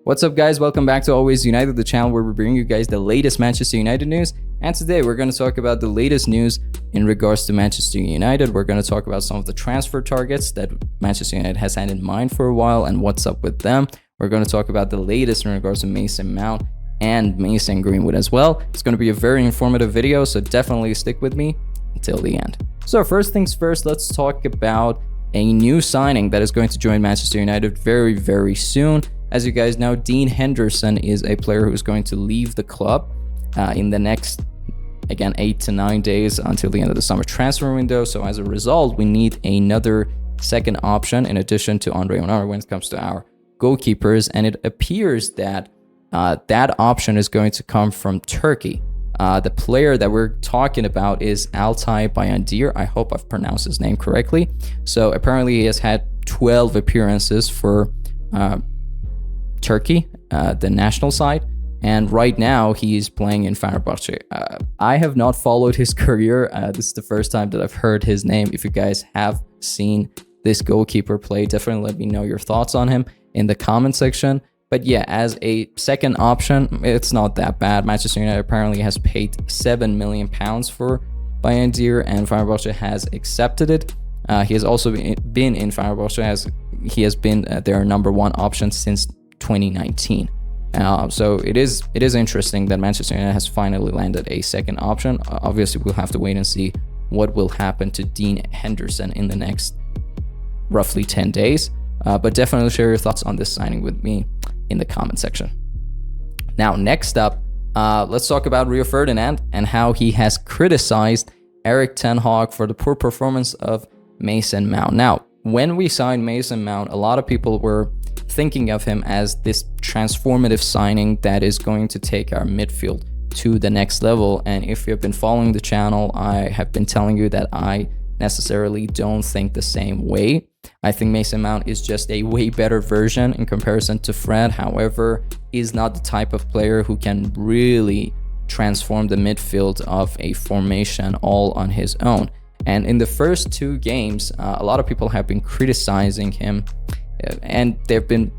What's up, guys? Welcome back to Always United, the channel where we bring you guys the latest Manchester United news. And today we're going to talk about the latest news in regards to Manchester United. We're going to talk about some of the transfer targets that Manchester United has had in mind for a while and what's up with them. We're going to talk about the latest in regards to Mason Mount and Mason Greenwood as well. It's going to be a very informative video, so definitely stick with me until the end. So first things first, let's talk about a new signing that is going to join Manchester United very, very soon. As you guys know, Dean Henderson is a player who's going to leave the club in the next, again, 8 to 9 days until the end of the summer transfer window. So as a result, we need another second option in addition to Andre Onana when it comes to our goalkeepers. And it appears that that option is going to come from Turkey. The player that we're talking about is Altay Bayındır. I hope I've pronounced his name correctly. So apparently he has had 12 appearances for Turkey, the national side, and right now he's playing in Fenerbahce. I have not followed his career. This is the first time that I've heard his name. If you guys have seen this goalkeeper play, definitely let me know your thoughts on him in the comment section. But yeah, as a second option, it's not that bad. Manchester United apparently has paid £7 million for Bayındır, and Fenerbahce has accepted it. He has also been in Fenerbahce, as he has been their number one option since 2019. So it is interesting that Manchester United has finally landed a second option. Obviously, we'll have to wait and see what will happen to Dean Henderson in the next roughly 10 days. But definitely share your thoughts on this signing with me in the comment section. Now, next up, let's talk about Rio Ferdinand and how he has criticized Erik ten Hag for the poor performance of Mason Mount. Now, when we signed Mason Mount, a lot of people were thinking of him as this transformative signing that is going to take our midfield to the next level. And if you have been following the channel, I have been telling you that I necessarily don't think the same way. I think Mason Mount is just a way better version in comparison to Fred. However, he's not the type of player who can really transform the midfield of a formation all on his own. And in the first two games, a lot of people have been criticizing him, and they've been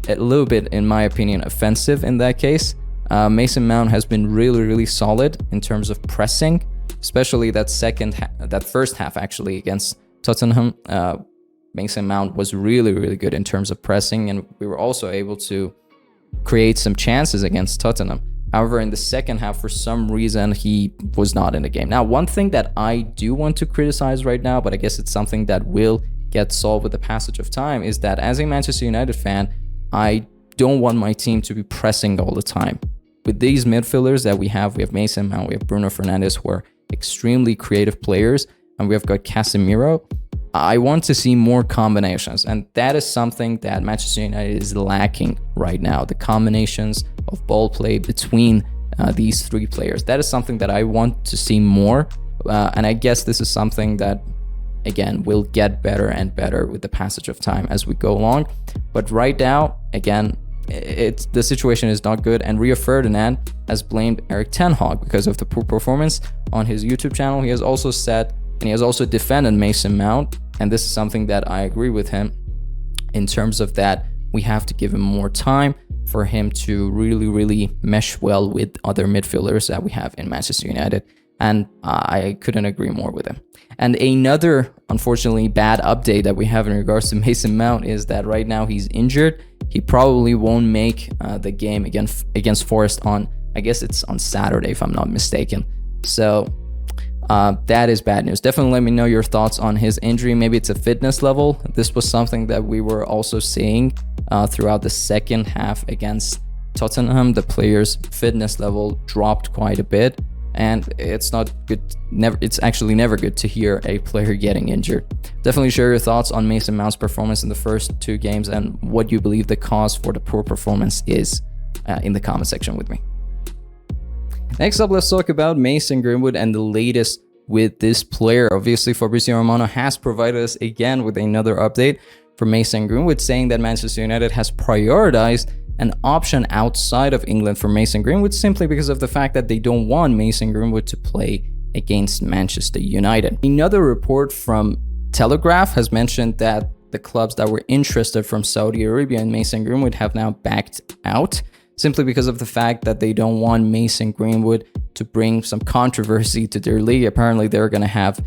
a little bit, in my opinion, offensive in that case. Mason Mount has been really solid in terms of pressing, especially that first half actually against Tottenham. Mason Mount was really good in terms of pressing, and we were also able to create some chances against Tottenham. However, in the second half, for some reason, he was not in the game. Now, one thing that I do want to criticize right now, but I guess it's something that will get solved with the passage of time, is that as a Manchester United fan, I don't want my team to be pressing all the time. With these midfielders that we have Mason Mount, we have Bruno Fernandes, who are extremely creative players, and we have got Casemiro. I want to see more combinations, and that is something that Manchester United is lacking right now. The combinations of ball play between these three players. That is something that I want to see more, and I guess this is something that, again, will get better and better with the passage of time as we go along. But right now, again, the situation is not good, and Rio Ferdinand has blamed Erik ten Hag because of the poor performance on his YouTube channel. He has also said, and he has also defended Mason Mount, and this is something that I agree with him in terms of that we have to give him more time for him to really mesh well with other midfielders that we have in Manchester United. And I couldn't agree more with him. And another, unfortunately, bad update that we have in regards to Mason Mount is that right now he's injured. He probably won't make the game against Forest on, I guess it's on Saturday if I'm not mistaken. So that is bad news. Definitely let me know your thoughts on his injury. Maybe it's a fitness level. This was something that we were also seeing throughout the second half against Tottenham. The players' fitness level dropped quite a bit, and it's not good. It's actually never good to hear a player getting injured. Definitely share your thoughts on Mason Mount's performance in the first two games and what you believe the cause for the poor performance is in the comment section with me. Next up, let's talk about Mason Greenwood and the latest with this player. Obviously, Fabrizio Romano has provided us again with another update for Mason Greenwood, saying that Manchester United has prioritized an option outside of England for Mason Greenwood simply because of the fact that they don't want Mason Greenwood to play against Manchester United. Another report from Telegraph has mentioned that the clubs that were interested from Saudi Arabia and Mason Greenwood have now backed out, simply because of the fact that they don't want Mason Greenwood to bring some controversy to their league. Apparently, they're going to have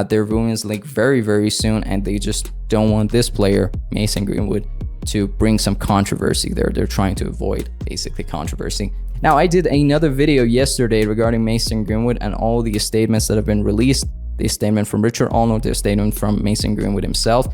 their Women's League very, very soon, and they just don't want this player, Mason Greenwood, to bring some controversy there. They're trying to avoid basically controversy. Now, I did another video yesterday regarding Mason Greenwood and all the statements that have been released. The statement from Richard Arnold, the statement from Mason Greenwood himself.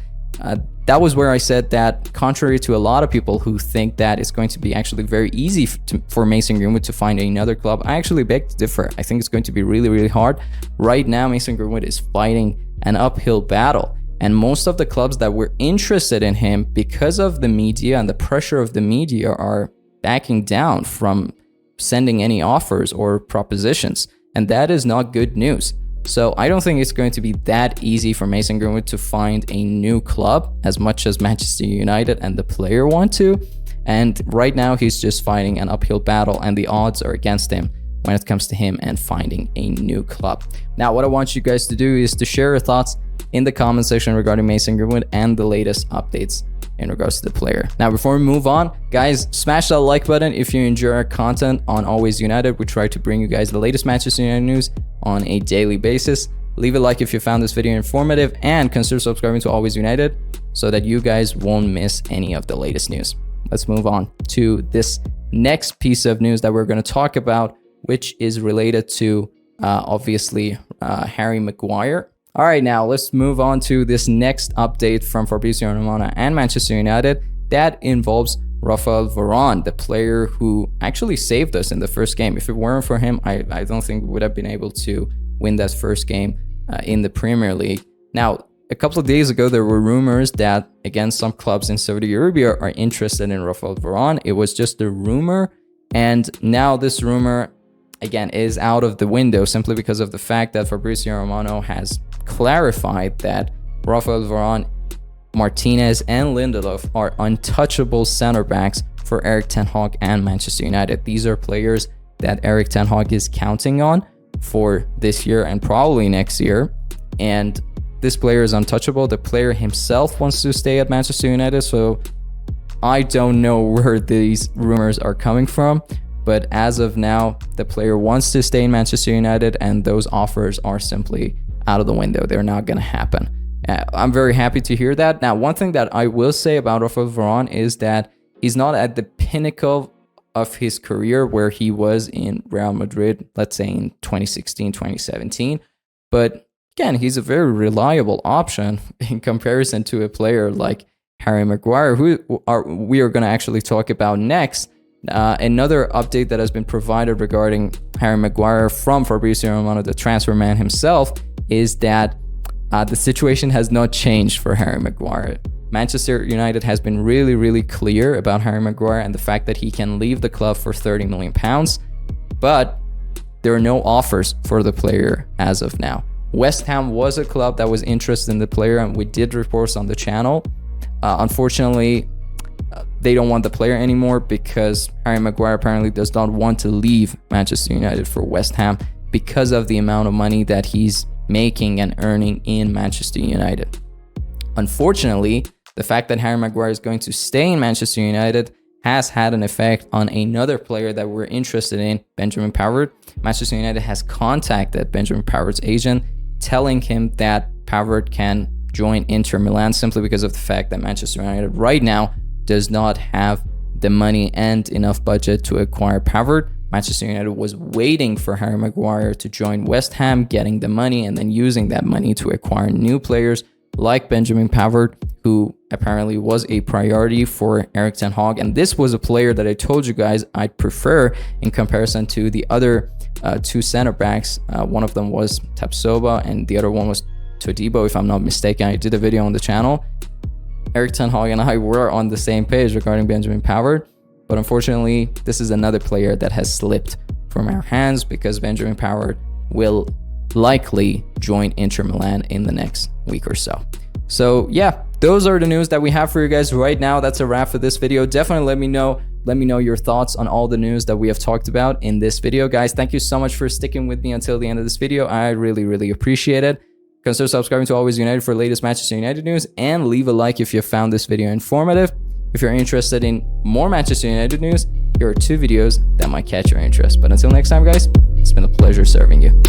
That was where I said that, contrary to a lot of people who think that it's going to be actually very easy for Mason Greenwood to find another club, I actually beg to differ. I think it's going to be really, really hard. Right now, Mason Greenwood is fighting an uphill battle. And most of the clubs that were interested in him, because of the media and the pressure of the media, are backing down from sending any offers or propositions. And that is not good news. So I don't think it's going to be that easy for Mason Greenwood to find a new club, as much as Manchester United and the player want to. And right now he's just fighting an uphill battle, and the odds are against him when it comes to him and finding a new club. Now, what I want you guys to do is to share your thoughts in the comment section regarding Mason Greenwood and the latest updates in regards to the player. Now, before we move on, guys, smash that like button if you enjoy our content on Always United. We try to bring you guys the latest Manchester United news on a daily basis. Leave a like if you found this video informative, and consider subscribing to Always United so that you guys won't miss any of the latest news. Let's move on to this next piece of news that we're going to talk about, which is related to obviously Harry Maguire. All right, now let's move on to this next update from Fabrizio Romano and Manchester United that involves Rafael Varane, the player who actually saved us in the first game. If it weren't for him, I don't think we would have been able to win that first game in the Premier League. Now, a couple of days ago, there were rumors that, again, some clubs in Saudi Arabia are interested in Rafael Varane. It was just a rumor, and now this rumor, again, is out of the window simply because of the fact that Fabrizio Romano has clarified that Rafael Varane, Martinez, and Lindelof are untouchable center backs for Erik ten Hag and Manchester United. These are players that Erik ten Hag is counting on for this year and probably next year. And this player is untouchable. The player himself wants to stay at Manchester United, so I don't know where these rumors are coming from. But as of now, the player wants to stay in Manchester United, and those offers are simply out of the window. They're not going to happen. I'm very happy to hear that. Now, one thing that I will say about Rafael Varane is that he's not at the pinnacle of his career where he was in Real Madrid, let's say in 2016, 2017. But again, he's a very reliable option in comparison to a player like Harry Maguire, who we are going to actually talk about next. Another update that has been provided regarding Harry Maguire from Fabrizio Romano, the transfer man himself, is that the situation has not changed for Harry Maguire. Manchester United has been really, really clear about Harry Maguire and the fact that he can leave the club for £30 million, but there are no offers for the player as of now. West Ham was a club that was interested in the player, and we did reports on the channel. Unfortunately, they don't want the player anymore because Harry Maguire apparently does not want to leave Manchester United for West Ham because of the amount of money that he's making and earning in Manchester United. Unfortunately, the fact that Harry Maguire is going to stay in Manchester United has had an effect on another player that we're interested in, Benjamin Pavard. Manchester United has contacted Benjamin Pavard's agent, telling him that Pavard can join Inter Milan simply because of the fact that Manchester United right now does not have the money and enough budget to acquire Pavard. Manchester United was waiting for Harry Maguire to join West Ham, getting the money and then using that money to acquire new players like Benjamin Pavard, who apparently was a priority for Erik ten Hag. And this was a player that I told you guys I'd prefer in comparison to the other two center backs. One of them was Tapsoba and the other one was Todibo, if I'm not mistaken. I did a video on the channel. Erik ten Hag and I were on the same page regarding Benjamin Pavard, but unfortunately, this is another player that has slipped from our hands because Benjamin Pavard will likely join Inter Milan in the next week or so. So yeah, those are the news that we have for you guys right now. That's a wrap for this video. Definitely let me know your thoughts on all the news that we have talked about in this video. Guys, thank you so much for sticking with me until the end of this video. I really, really appreciate it. Consider subscribing to Always United for the latest Manchester United news, and leave a like if you found this video informative. If you're interested in more Manchester United news, here are 2 videos that might catch your interest. But until next time, guys, it's been a pleasure serving you.